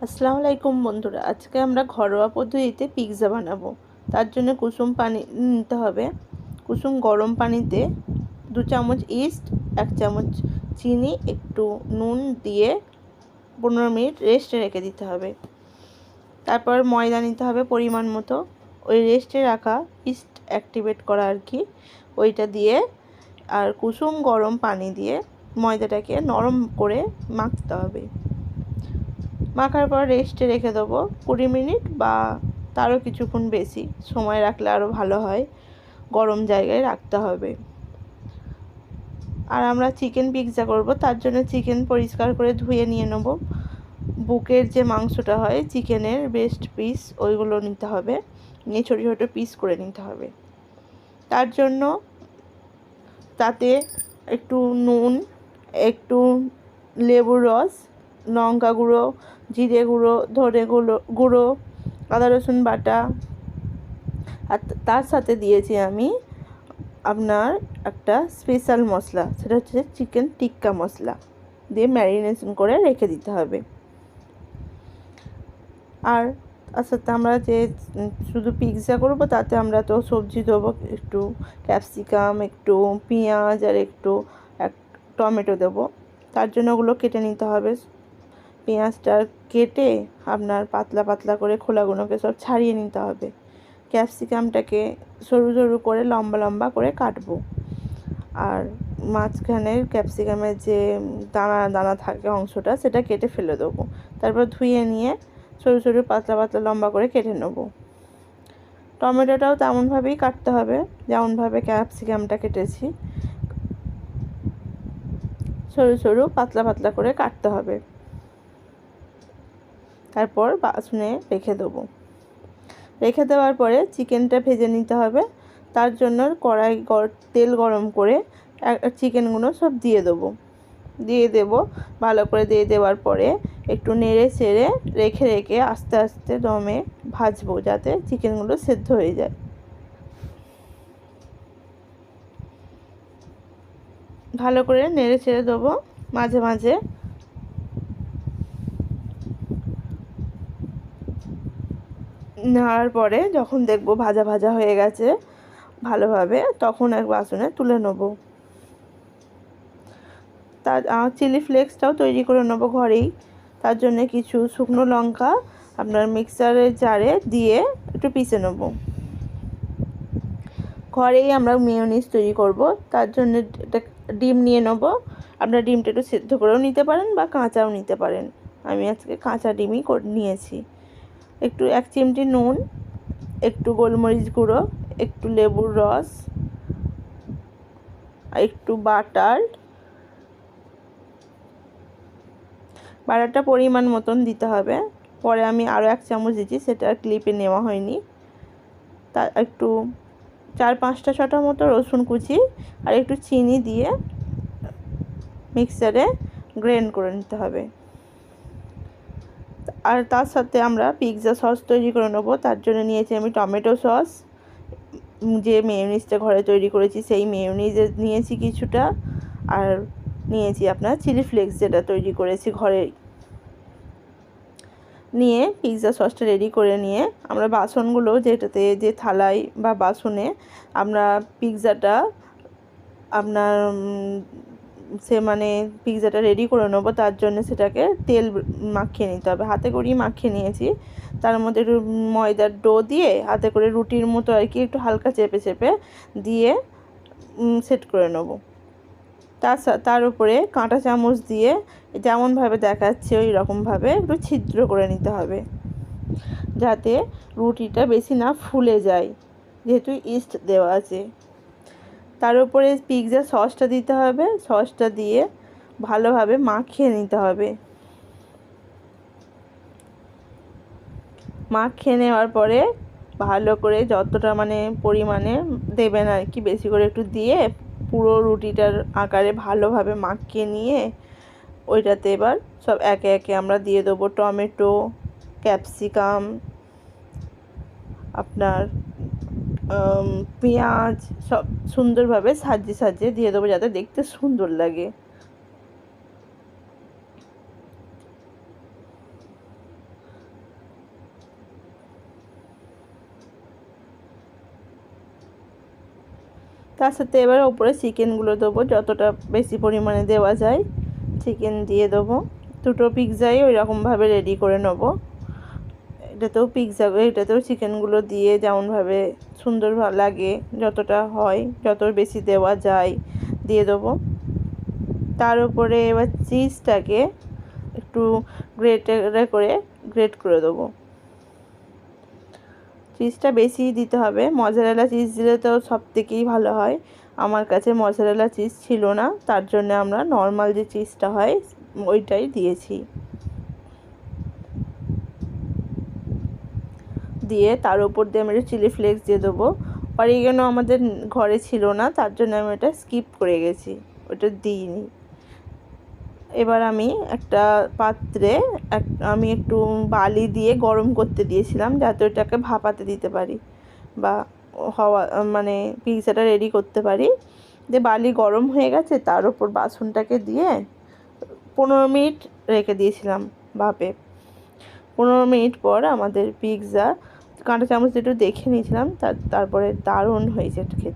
আসসালামু আলাইকুম বন্ধুরা, আজকে আমরা ঘরোয়া পদ্ধতিতে পিৎজা বানাবো। তার জন্য কুসুম পানি নিতে হবে। কুসুম গরম পানিতে 2 চামচ ইস্ট, 1 চামচ চিনি, একটু নুন দিয়ে 15 মিনিট রেস্টে রেখে দিতে হবে। তারপর ময়দা নিতে হবে পরিমাণ মতো। ওই রেস্টে রাখা ইস্ট অ্যাক্টিভেট করা আর কি, ওইটা দিয়ে আর কুসুম গরম পানি দিয়ে ময়দাটাকে নরম করে মাখতে হবে। মাখার পর রেস্টে রেখে দেবো 20 মিনিট বা তারও কিছুক্ষণ বেশি সময় রাখলে আরও ভালো হয়। গরম জায়গায় রাখতে হবে। আর আমরা চিকেন পিৎজা করব, তার জন্য চিকেন পরিষ্কার করে ধুয়ে নিয়ে নেব। বুকের যে মাংসটা হয় চিকেনের বেস্ট পিস, ওইগুলো নিতে হবে, নিয়ে ছোটো ছোটো পিস করে নিতে হবে। তার জন্য তাতে একটু নুন, একটু লেবুর রস, লঙ্কা গুঁড়ো, জিরে গুঁড়ো, ধনে গুঁড়ো, আদা রসুন বাটা, আর তার সাথে দিয়েছি আমি আপনার একটা স্পেশাল মশলা, সেটা হচ্ছে চিকেন টিক্কা মশলা, দিয়ে ম্যারিনেশন করে রেখে দিতে হবে। আর তার সাথে আমরা যে শুধু পিৎজা করব, তাতে আমরা তো সবজি দেবো, একটু ক্যাপসিকাম, একটু পেঁয়াজ আর একটু টমেটো দেবো। তার জন্য ওগুলো কেটে নিতে হবে। পেঁয়াজটা কেটে আপনার পাতলা পাতলা করে খোলাগুলোকে সব ছাড়িয়ে নিতে হবে। ক্যাপসিকামটাকে সরু সরু করে লম্বা লম্বা করে কাটবো। আর মাঝখানের ক্যাপসিকামের যে দানা দানা থাকে অংশটা, সেটা কেটে ফেলে দেবো। তারপর ধুয়ে নিয়ে সরু সরু পাতলা পাতলা লম্বা করে কেটে নেবো। টমেটোটাও তেমনভাবেই কাটতে হবে যেমনভাবে ক্যাপসিকামটা কেটেছি, সরু সরু পাতলা পাতলা করে কাটতে হবে। তারপর বাসনে রেখে দেবো। রেখে দেওয়ার পরে চিকেনটা ভেজে নিতে হবে। তার জন্য কড়াই তেল গরম করে চিকেনগুলো সব দিয়ে দেবো। ভালো করে দিয়ে দেওয়ার পরে একটু নেড়ে চেড়ে রেখে রেখে আস্তে আস্তে দমে ভাজবো, যাতে চিকেনগুলো সেদ্ধ হয়ে যায়। ভালো করে নেড়ে চেড়ে দেবো মাঝে মাঝে। নাড়ার পরে যখন দেখবো ভাজা ভাজা হয়ে গেছে ভালোভাবে, তখন এক বাসনে তুলে নেবো। তার চিলি ফ্লেক্সটাও তৈরি করে নেবো ঘরেই। তার জন্য কিছু শুকনো লঙ্কা আপনার মিক্সারের জারে দিয়ে একটু পিষে নেব। ঘরেই আমরা মেয়োনিজ তৈরি করব, তার জন্য একটা ডিম নিয়ে নেব। আপনার ডিমটা একটু সেদ্ধ করেও নিতে পারেন বা কাঁচাও নিতে পারেন। আমি আজকে কাঁচা ডিমই নিয়েছি। একটু 1 চিমটি নুন, একটু গোলমরিচ গুঁড়ো, একটু লেবুর রস, একটু বাটারটা পরিমাণ মতন দিতে হবে। পরে আমি আরও 1 চামচ দিচ্ছি, সেটা ক্লিপে নেওয়া হয়নি। তা একটু 4-5টা মতো রসুন কুচি আর একটু চিনি দিয়ে মিক্সারে গ্রাইন্ড করে নিতে হবে। আর তার সাথে আমরা পিৎজা সস তৈরি করে নেবো। তার জন্য নিয়েছি আমি টমেটো সস, যে মেয়োনিজটা ঘরে তৈরি করেছি সেই মেয়োনিজ নিয়েছি কিছুটা, আর নিয়েছি আপনার চিলি ফ্লেক্স যেটা তৈরি করেছি ঘরেই। নিয়ে পিৎজা সসটা রেডি করে নিয়ে আমরা বাসনগুলো যেটাতে যে থালায় বা বাসনে আমরা পিৎজাটা আপনার পিৎজাটা রেডি করে নেবো। তার জন্য সেটাকে তেল মাখিয়ে নিতে হবে। হাতে করেই মাখিয়ে নিয়েছি। তার মধ্যে একটু ময়দার ডো দিয়ে হাতে করে রুটির মতো আর কি একটু হালকা চেপে চেপে দিয়ে সেট করে নেবো। তার উপরে কাঁটা চামচ দিয়ে যেমনভাবে দেখাচ্ছে ওই রকমভাবে একটু ছিদ্র করে নিতে হবে, যাতে রুটিটা বেশি না ফুলে যায়, যেহেতু ইস্ট দেওয়া আছে। তার উপরে পিৎজা সসটা দিতে হবে। সসটা দিয়ে ভালোভাবে মাখিয়ে নিতে হবে। মাখিয়ে নেওয়ার পরে ভালো করে যতটা পরিমাণে দেবেন আর কি, বেশি করে একটু দিয়ে পুরো রুটিটার আকারে ভালোভাবে মাখিয়ে নিয়ে ওইটাতে এবার সব একে একে আমরা দিয়ে দেবো টমেটো, ক্যাপসিকাম, আপনার পেঁয়াজ, সব সুন্দরভাবে সাজিয়ে সাজিয়ে দিয়ে দেবো, যাতে দেখতে সুন্দর লাগে। তার সাথে এবার ওপরে চিকেনগুলো দেবো, যতটা বেশি পরিমাণে দেওয়া যায় চিকেন দিয়ে দেবো। দুটো পিৎজাই ওই রকমভাবে রেডি করে নেবো। এটাতেও চিকেনগুলো দিয়ে যেমনভাবে সুন্দর লাগে, যতটা হয়, যত বেশি দেওয়া যায় দিয়ে দেবো। তার উপরে এবার চিজটাকে একটু গ্রেট করে দেবো। চিজটা বেশি দিতে হবে, মজারেলা চিজ দিলে তো সব থেকেই ভালো হয়। আমার কাছে মজারেলা চিজ ছিল না, তার জন্য আমরা নর্মাল যে চিজটা হয় ওইটাই দিয়েছি। দিয়ে তার উপর দিয়ে আমি একটু চিলি ফ্লেক্স দিয়ে দেবো। অরিগ্যানো আমাদের ঘরে ছিল না, তার জন্য আমি ওটা স্কিপ করে গেছি, ওটা দিইনি। এবার আমি একটা পাত্রে আমি একটু বালি দিয়ে গরম করতে দিয়েছিলাম, যাতে ওটাকে ভাপাতে দিতে পারি বা মানে পিৎজাটা রেডি করতে পারি। দিয়ে বালি গরম হয়ে গেছে, তার উপর বাসনটাকে দিয়ে 15 মিনিট রেখে দিয়েছিলাম ভাপে। 15 মিনিট পর আমাদের পিৎজা কাঁটা চামচ দিয়ে একটু দেখে নিয়েছিলাম, তারপরে দারুণ হয়েছে খেতে।